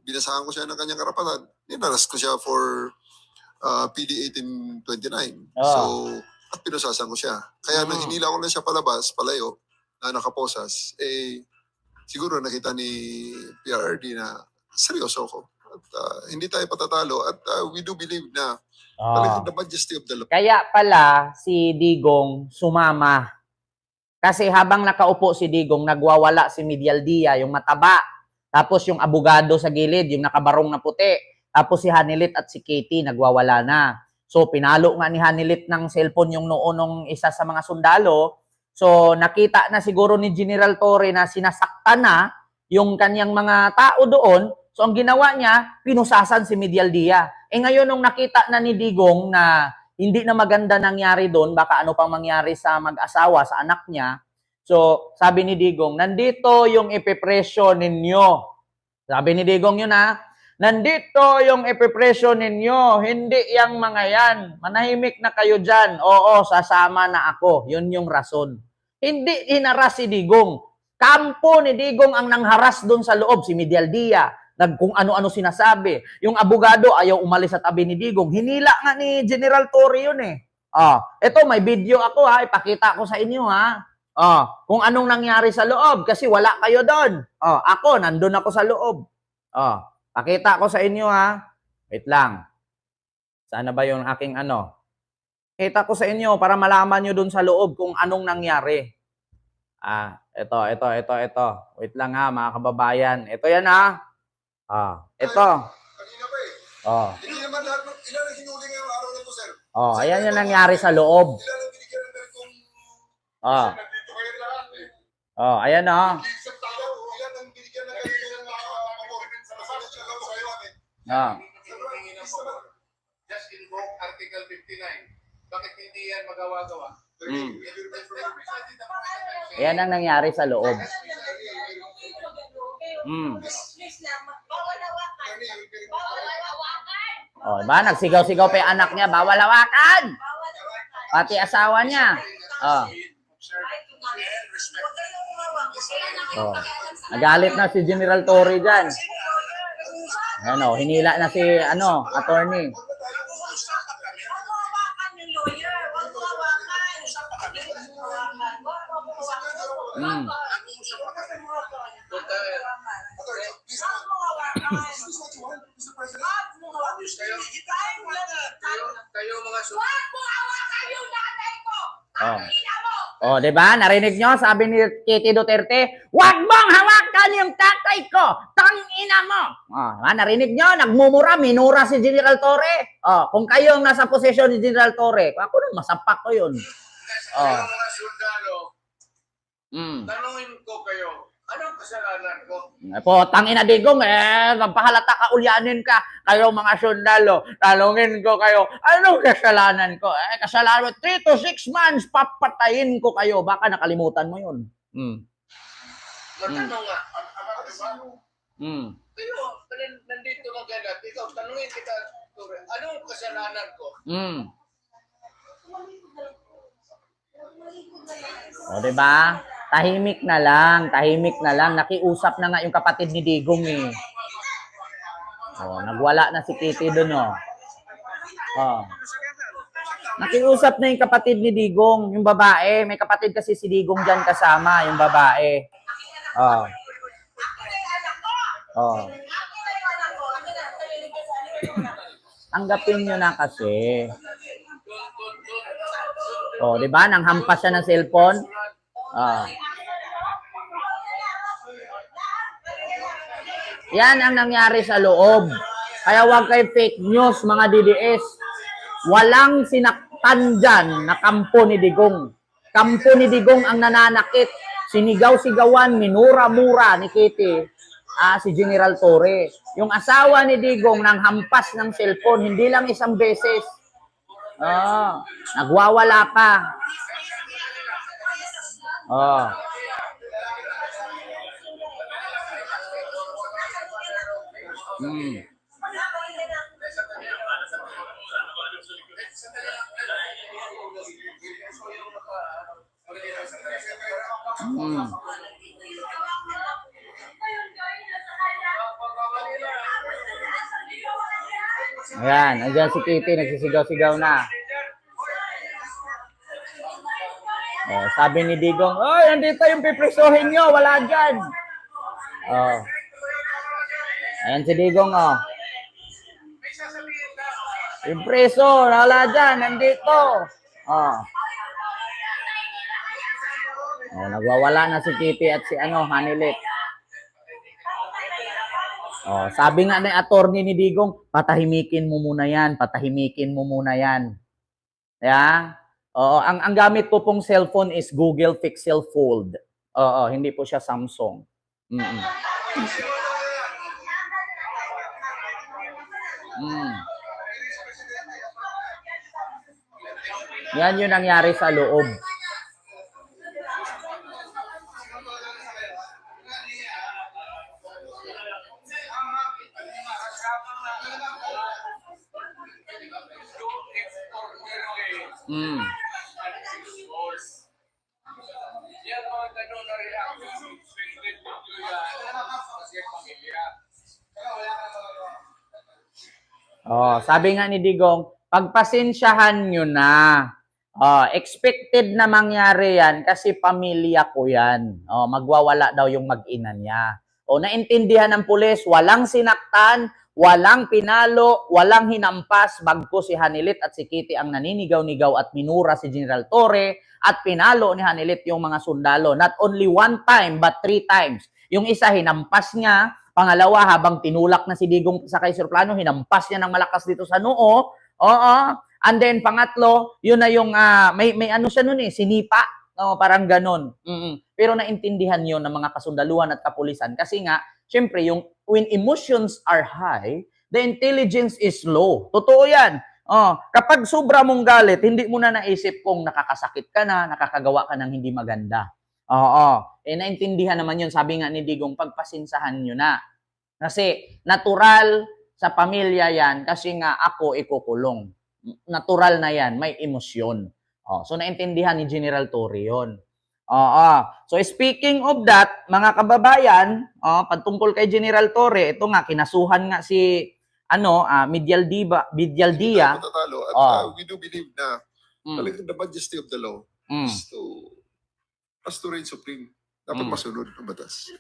binasahan ko siya ng kanyang karapatan, ninaras ko siya for PD 1829. So, at pinusasan ko siya. Kaya nang hinila ko na siya palabas, palayo, na nakaposas, siguro nakita ni PRRD na seryoso ko. At hindi tayo patatalo at we do believe na the majesty of the law. Kaya pala si Digong sumama. Kasi habang nakaupo si Digong, nagwawala si Medialdia, yung mataba. Tapos yung abogado sa gilid, yung nakabarong na puti. Tapos si Hanilit at si Katie, nagwawala na. So pinalo nga ni Hanilit ng cellphone yung noon ng isa sa mga sundalo. So nakita na siguro ni General Torre na sinasaktan na yung kanyang mga tao doon. So ang ginawa niya, pinusasan si Medialdia. Ngayon nung nakita na ni Digong na hindi na maganda nangyari doon, baka ano pang mangyari sa mag-asawa, sa anak niya. So sabi ni Digong, nandito yung ipipresyo ninyo. Sabi ni Digong yun nandito yung ipipresyo ninyo, hindi yung mga yan. Manahimik na kayo dyan. Oo, sasama na ako. Yun yung rason. Hindi hinaras si Digong. Kampo ni Digong ang nangharas doon sa loob, si Medialdia. Kung ano-ano sinasabi. Yung abogado ayaw umalis sa tabi ni Digong. Hinila nga ni General Torre yun Ito, may video ako ipakita ko sa inyo kung anong nangyari sa loob kasi wala kayo doon. Ako, nandun ako sa loob. Pakita ko sa inyo Wait lang. Sana ba yung aking Kita ko sa inyo para malaman nyo doon sa loob kung anong nangyari. Ito. Wait lang mga kababayan. Ito yan ito. Kanina pa Hindi naman lahat ng ilan ang hinuli ngayong araw na to, sir. Ayan yung nangyari sa loob. Ilan ang binigyan ng ganitong... Nandito kayo lahat Ayan Isang tao, ilan ang binigyan ng ganitong sa masalit siya lang sa kayo Just invoke Article 59. Bakit hindi yan magawa-gawa? Ayan ang nangyari sa loob. Diba? Nagsigaw-sigaw pa yung anak niya, bawal hawakan! Pati asawa niya. Nagalit na si General Torre dyan. Hinila na si attorney. Kayo mga diba? Narinig nyo? Sabi ni Kitty Duterte, wag mong hawakan yung tatay ko! Tangina mo! Narinig nyo? Nagmumura, minura si General Torre. Kung kayo ang nasa posisyon ni General Torre, ako nang masapak ko yun. Mga sundalo, tanungin ko kayo, anong kasalanan ko? Tangina Digong, magpahalata ka, ulyanin ka. Kayo mga sundalo, talungin ko kayo, anong kasalanan ko? Kasalanan, 3 to 6 months, papatayin ko kayo. Baka nakalimutan mo yun. Matanong nga, kayo, nandito lang kayo natin, ikaw, tanungin kita, anong kasalanan ko? Diba? Tahimik na lang. Nakiusap na nga yung kapatid ni Digong nagwala na si Kitty doon Nakiusap na yung kapatid ni Digong, yung babae. May kapatid kasi si Digong dyan kasama, yung babae. Tanggapin nyo na kasi. Diba? Nang hampas siya ng cellphone. Yan ang nangyari sa loob. Kaya huwag kayo fake news, mga DDS. Walang sinaktan dyan na kampo ni Digong. Kampo ni Digong ang nananakit. Sinigaw-sigawan, minura-mura ni Kitty, si General Torre. Yung asawa ni Digong nang hampas ng cellphone, hindi lang isang beses. Nagwawala pa. Ayan, andyan si Kitty, nagsisigaw-sigaw na. Oh, sabi ni Digong, "Oy, andito yung pipresohin nyo, wala dyan." Oh. Ayan si Digong, oh. May sasabihin ka. Yung preso, wala dyan, nandito. Oh. Oh, nagwawala na si Kitty at si Hanilit. Oh, sabi nga ng attorney ni Digong, patahimikin mo muna yan, patahimikin mo muna yan. Yeah? Oo, ang gamit ko pong cellphone is Google Pixel Fold. Oo, hindi po siya Samsung. Mm. Yan yung nangyari sa loob. Mm. Yan mga ganun na reaction. Swinded video yan. Kasi pamilya. Oh, sabi nga ni Digong, pagpasensyahan nyo na. Oh, expected na mangyari yan kasi pamilya ko yan. Oh, magwawala daw yung mag-ina niya. O, naintindihan ng pulis, walang sinaktan, walang pinalo, walang hinampas, bagko si Hanilit at si Kitty ang naninigaw-nigaw at minura si General Torre at pinalo ni Hanilit yung mga sundalo. Not only one time, but 3 times. Yung isa, hinampas niya. Pangalawa, habang tinulak na si Digong sa Kaiserplano, hinampas niya ng malakas dito sa noo. Oo. And then, pangatlo, yun na yung, may ano siya nun sinipa. No, parang ganon. Pero naintindihan yun ng mga kasundaluhan at kapulisan kasi nga, syempre, when emotions are high, the intelligence is low. Totoo yan. Kapag sobra mong galit, hindi mo na naisip kung nakakasakit ka na, nakakagawa ka ng hindi maganda. Oo. Naintindihan naman yun. Sabi nga ni Digong, pagpasinsahan nyo na. Kasi natural sa pamilya yan kasi nga ako ikukulong. Natural na yan. May emosyon. So, naintindihan ni General Torre yun. So, speaking of that, mga kababayan, patungkol kay General Torre, ito nga, kinasuhan nga si Medialdia. Matatalo. At we do believe na talagang the majesty of the law has to reign supreme. Dapat masunod ang batas.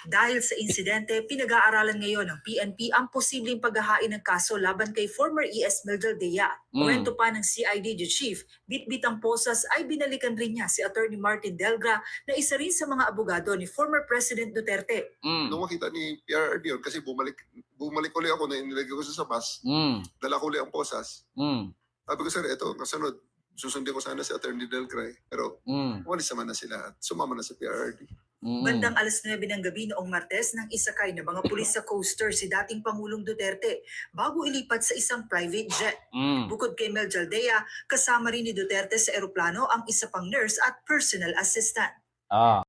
Dahil sa insidente, pinag-aaralan ngayon ng PNP ang posibleng paghahain ng kaso laban kay former ES Meldaldea. Kwento pa ng CIDG Chief, Bitbitang Posas ay binalikan rin niya si Attorney Martin Delgra na isa rin sa mga abogado ni former President Duterte. Nung makita ni PRRD yun, kasi bumalik ulit ako na inilagay ko sa bus, dala ko ulit ang Posas. Sabi ko, sir, ito, kasunod. Susundin ko sana si Attorney Delgra, pero umalis naman na sila at sumama na sa PRRD. Bandang alas 9 ng gabi noong Martes nang isakay ng mga pulis sa coaster si dating Pangulong Duterte bago ilipat sa isang private jet. Bukod kay Meldaldea, kasama rin ni Duterte sa eroplano ang isa pang nurse at personal assistant.